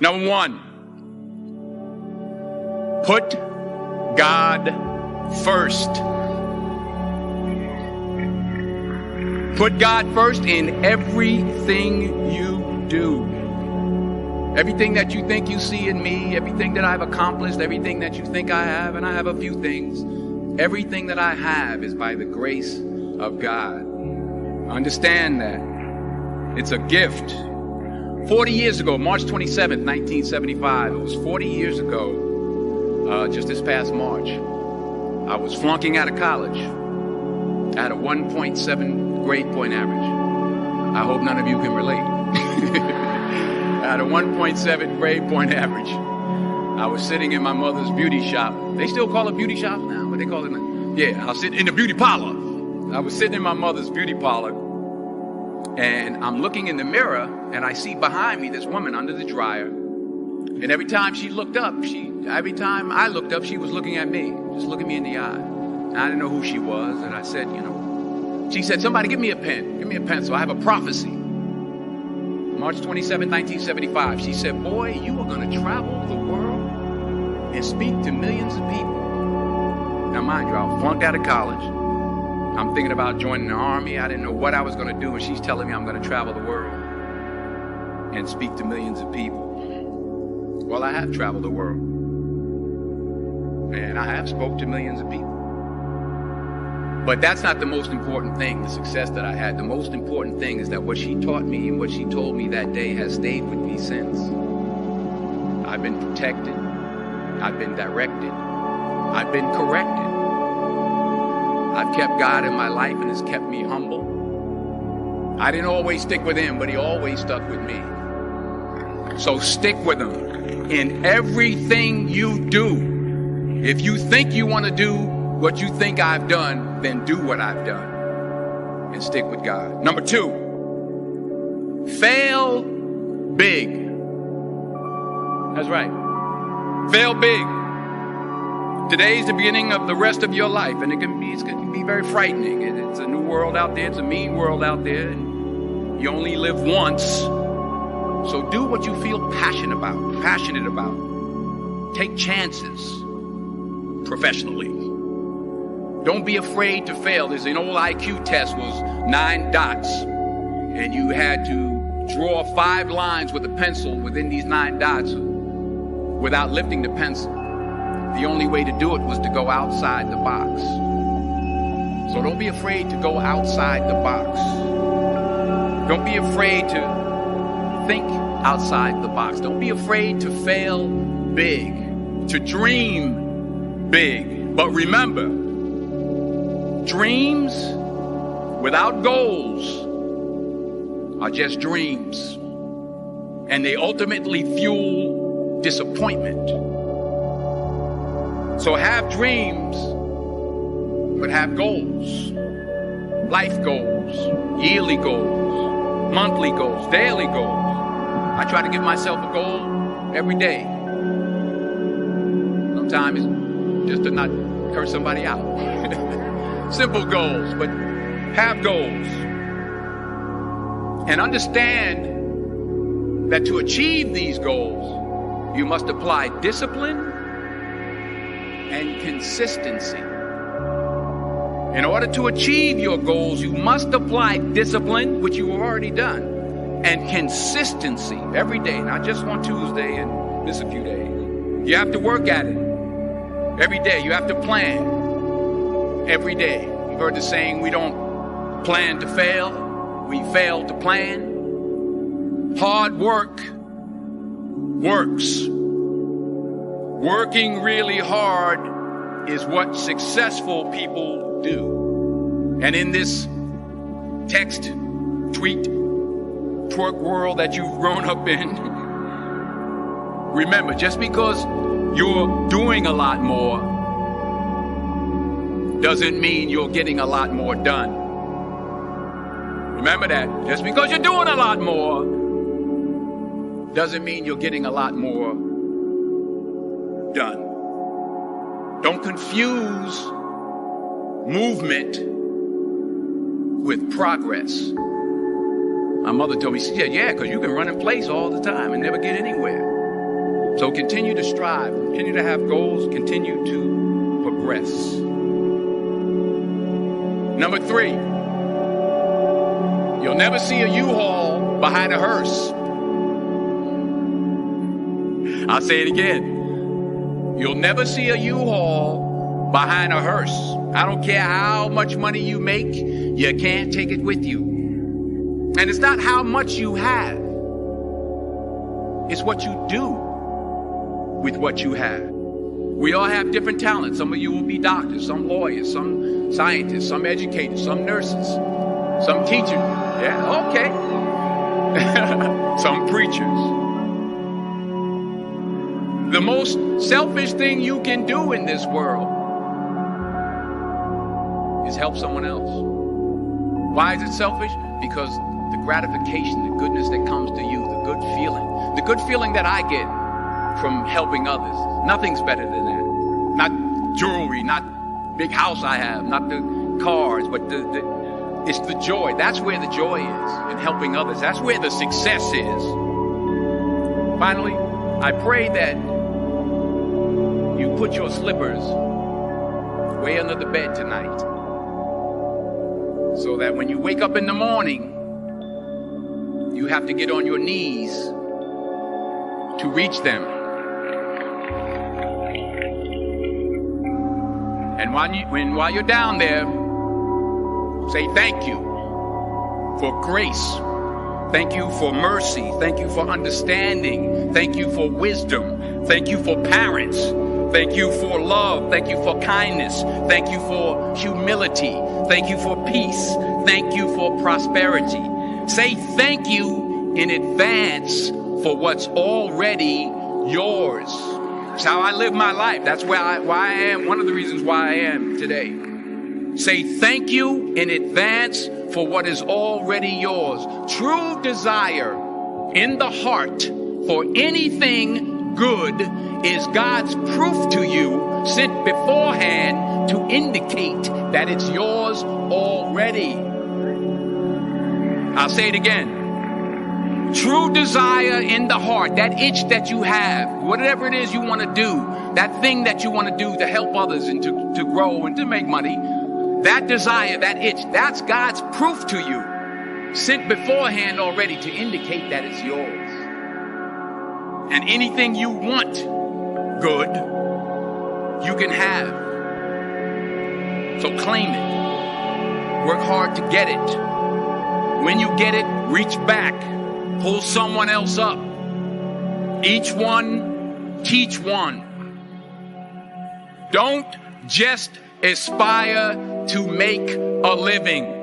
Number one, put God first. Put God first in everything you do. Everything that you think you see in me, everything that I've accomplished, everything that you think I have, and I have a few things, everything that I have is by the grace of God. Understand that. It's a gift. 40 years ago, March 27th, 1975, it was 40 years ago, just this past March, I was flunking out of college. I had a 1.7 grade point average. I hope none of you can relate. I had a 1.7 grade point average. I was sitting in my mother's beauty shop. They still call it beauty shop now? What they call it now? Yeah, I was sitting in the beauty parlor. I was sitting in my mother's beauty parlor, and I'm looking in the mirror, and I see behind me this woman under the dryer. And every time she looked up, every time I looked up, she was looking at me, just looking me in the eye. And I didn't know who she was, and I said, she said, somebody give me a pen, give me a pencil. I have a prophecy. March 27, 1975, she said, boy, you are going to travel the world and speak to millions of people. Now, mind you, I was flunked out of college. I'm thinking about joining the army. I didn't know what I was going to do, and she's telling me I'm going to travel the world and speak to millions of people. Well, I have traveled the world, and I have spoke to millions of people. But that's not the most important thing, the success that I had. The most important thing is that what she taught me and what she told me that day has stayed with me since. I've been protected. I've been directed. I've been corrected. I've kept God in my life, and it's kept me humble. I didn't always stick with him, but he always stuck with me. So stick with him in everything you do. If you think you want to do what you think I've done, then do what I've done and stick with God. Number two, fail big. That's right. Fail big. Today's the beginning of the rest of your life, and it can be very frightening. It's a new world out there. It's a mean world out there. And you only live once. So do what you feel passionate about. Take chances professionally. Don't be afraid to fail. There's an old IQ test, was 9 dots, and you had to draw 5 lines with a pencil within these 9 dots without lifting the pencil. The only way to do it was to go outside the box. So don't be afraid to go outside the box. Don't be afraid to think outside the box. Don't be afraid to fail big, to dream big. But remember, dreams without goals are just dreams, and they ultimately fuel disappointment. So have dreams, but have goals. Life goals, yearly goals, monthly goals, daily goals. I try to give myself a goal every day. Sometimes it's just to not curse somebody out. Simple goals, but have goals. And understand that to achieve these goals, you must apply discipline and consistency. In order to achieve your goals, you must apply discipline, which you have already done, and consistency every day, not just on Tuesday and miss a few days. You have to work at it every day. You have to plan every day. You've heard the saying, we don't plan to fail, we fail to plan. Hard work works. Working really hard is what successful people do. And in this text, tweet, twerk world that you've grown up in, remember, just because you're doing a lot more doesn't mean you're getting a lot more done. Remember that. Just because you're doing a lot more doesn't mean you're getting a lot more done. Don't confuse movement with progress. My mother told me, she said, yeah, because you can run in place all the time and never get anywhere. So continue to strive, continue to have goals, continue to progress. Number 3, you'll never see a U-Haul behind a hearse. I'll say it again. You'll never see a U-Haul behind a hearse. I don't care how much money you make, you can't take it with you. And it's not how much you have. It's what you do with what you have. We all have different talents. Some of you will be doctors, some lawyers, some scientists, some educators, some nurses, some teachers. Yeah, okay. Some preachers. The most selfish thing you can do in this world is help someone else. Why is it selfish? Because the gratification, the goodness that comes to you, the good feeling that I get from helping others, nothing's better than that. Not jewelry, not big house I have, not the cars, but it's the joy. That's where the joy is, in helping others. That's where the success is. Finally, I pray that you put your slippers way under the bed tonight, so that when you wake up in the morning, you have to get on your knees to reach them. And while you're down there, say thank you for grace. Thank you for mercy. Thank you for understanding. Thank you for wisdom. Thank you for parents. Thank you for love. Thank you for kindness. Thank you for humility. Thank you for peace. Thank you for prosperity. Say thank you in advance for what's already yours. That's how I live my life. That's why I am. One of the reasons why I am today. Say thank you in advance for what is already yours. True desire in the heart for anything good is God's proof to you, sent beforehand to indicate that it's yours already. I'll say it again. True desire in the heart, that itch that you have, whatever it is you want to do, that thing that you want to do to help others and to grow and to make money, that desire, that itch, that's God's proof to you, sent beforehand already to indicate that it's yours. And anything you want good, you can have. So claim it. Work hard to get it. When you get it, reach back. Pull someone else up. Each one, teach one. Don't just aspire to make a living.